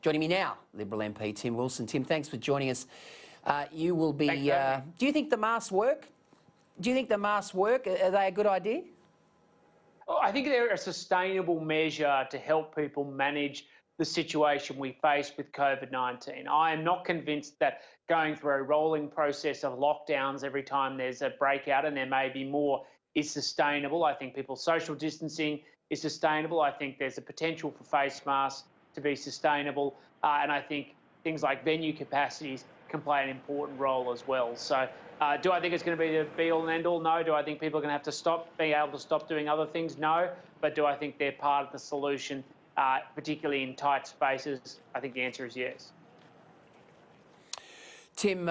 Joining me now, Liberal MP Tim Wilson. Tim, thanks for joining us. You will be... do you think the masks work? Do you think the masks work? Are they a good idea? I think they're a sustainable measure to help people manage the situation we face with COVID-19. I am not convinced that going through a rolling process of lockdowns every time there's a breakout, and there may be more, is sustainable. I think people's social distancing is sustainable. I think there's a potential for face masks to be sustainable. And I think things like venue capacities can play an important role as well. So do I think it's going to be the be-all and end-all? No. Do I think people are going to have to be able to stop doing other things? No. But do I think they're part of the solution, particularly in tight spaces? I think the answer is yes. Tim,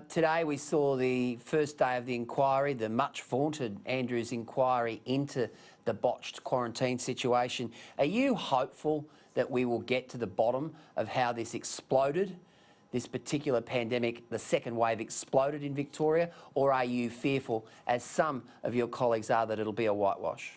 today we saw the first day of the inquiry, the much vaunted Andrews inquiry into the botched quarantine situation. Are you hopeful that we will get to the bottom of how this exploded, this particular pandemic, the second wave exploded in Victoria, or are you fearful, as some of your colleagues are, that it'll be a whitewash?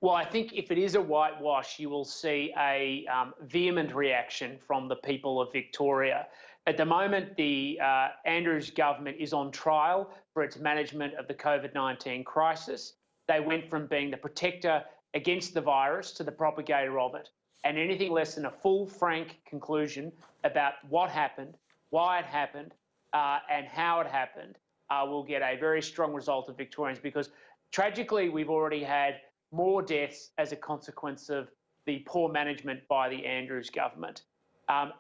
Well, I think if it is a whitewash, you will see a vehement reaction from the people of Victoria. At the moment, the Andrews government is on trial for its management of the COVID-19 crisis. They went from being the protector against the virus to the propagator of it. And anything less than a full, frank conclusion about what happened, why it happened, and how it happened will get a very strong result of Victorians, because tragically we've already had more deaths as a consequence of the poor management by the Andrews government.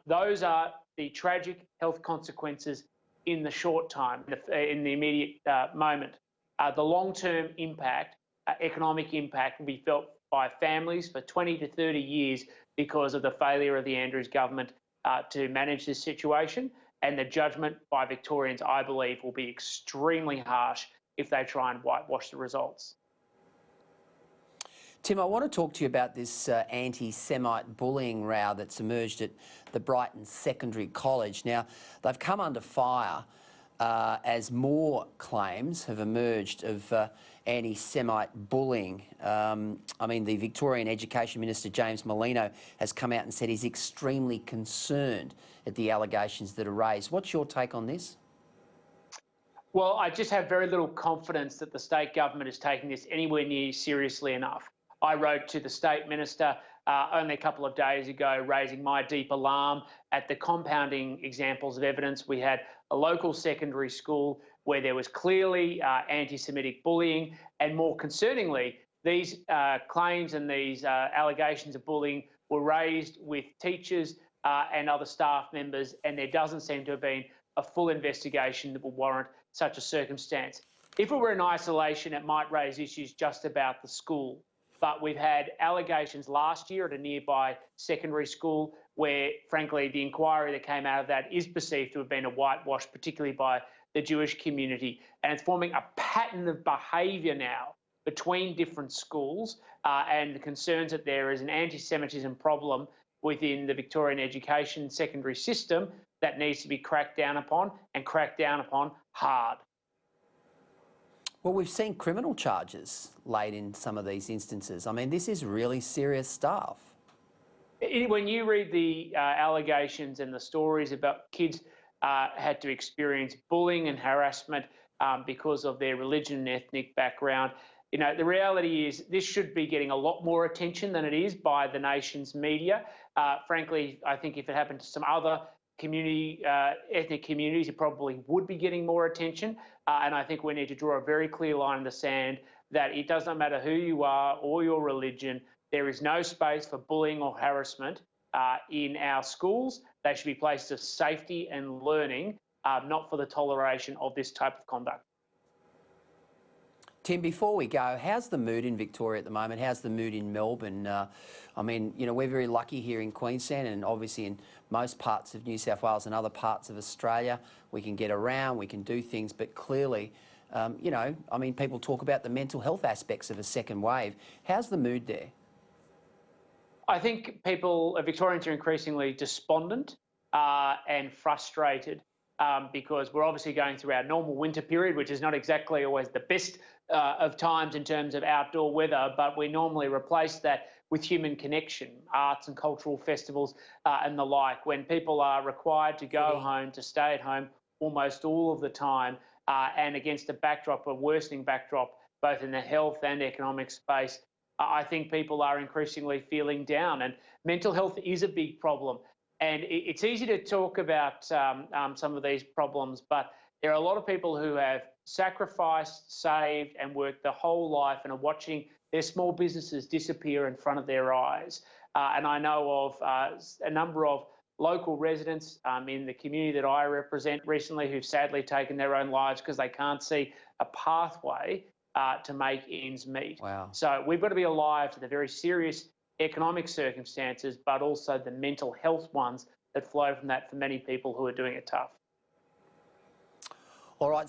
Those are the tragic health consequences in the short time, in the immediate moment. The long-term impact, economic impact, will be felt by families for 20 to 30 years because of the failure of the Andrews government to manage this situation. And the judgment by Victorians, I believe, will be extremely harsh if they try and whitewash the results. Tim, I want to talk to you about this anti-Semite bullying row that's emerged at the Brighton Secondary College. Now, they've come under fire as more claims have emerged of anti-Semite bullying. I mean, the Victorian Education Minister, James Merlino, has come out and said he's extremely concerned at the allegations that are raised. What's your take on this? Well, I just have very little confidence that the state government is taking this anywhere near seriously enough. I wrote to the State Minister only a couple of days ago, raising my deep alarm at the compounding examples of evidence. We had a local secondary school where there was clearly anti-Semitic bullying, and more concerningly, these claims and these allegations of bullying were raised with teachers and other staff members, and there doesn't seem to have been a full investigation that will warrant such a circumstance. If it were in isolation, it might raise issues just about the school. But we've had allegations last year at a nearby secondary school where, frankly, the inquiry that came out of that is perceived to have been a whitewash, particularly by the Jewish community. And it's forming a pattern of behaviour now between different schools, and the concerns that there is an anti-Semitism problem within the Victorian education secondary system that needs to be cracked down upon, and cracked down upon hard. Well, we've seen criminal charges laid in some of these instances. I mean, this is really serious stuff. When you read the allegations and the stories about kids had to experience bullying and harassment because of their religion and ethnic background, you know, the reality is this should be getting a lot more attention than it is by the nation's media. Frankly, I think if it happened to some other ethnic communities, it probably would be getting more attention. And I think we need to draw a very clear line in the sand that it does not matter who you are or your religion, there is no space for bullying or harassment in our schools. They should be places of safety and learning, not for the toleration of this type of conduct. Tim, before we go, how's the mood in Victoria at the moment? How's the mood in Melbourne? I mean, you know, we're very lucky here in Queensland, and obviously in most parts of New South Wales and other parts of Australia, we can get around, we can do things, but clearly, you know, I mean, people talk about the mental health aspects of a second wave. How's the mood there? I think Victorians are increasingly despondent and frustrated because we're obviously going through our normal winter period, which is not exactly always the best of times in terms of outdoor weather, but we normally replace that with human connection, arts and cultural festivals and the like, when people are required to go home, to stay at home almost all of the time, and against a backdrop, a worsening backdrop, both in the health and economic space, I think people are increasingly feeling down. And mental health is a big problem. And it's easy to talk about some of these problems, but there are a lot of people who have sacrificed, saved, and worked their whole life and are watching their small businesses disappear in front of their eyes. And I know of a number of local residents in the community that I represent recently who've sadly taken their own lives because they can't see a pathway to make ends meet. Wow. So we've got to be alive to the very serious economic circumstances, but also the mental health ones that flow from that for many people who are doing it tough. All right.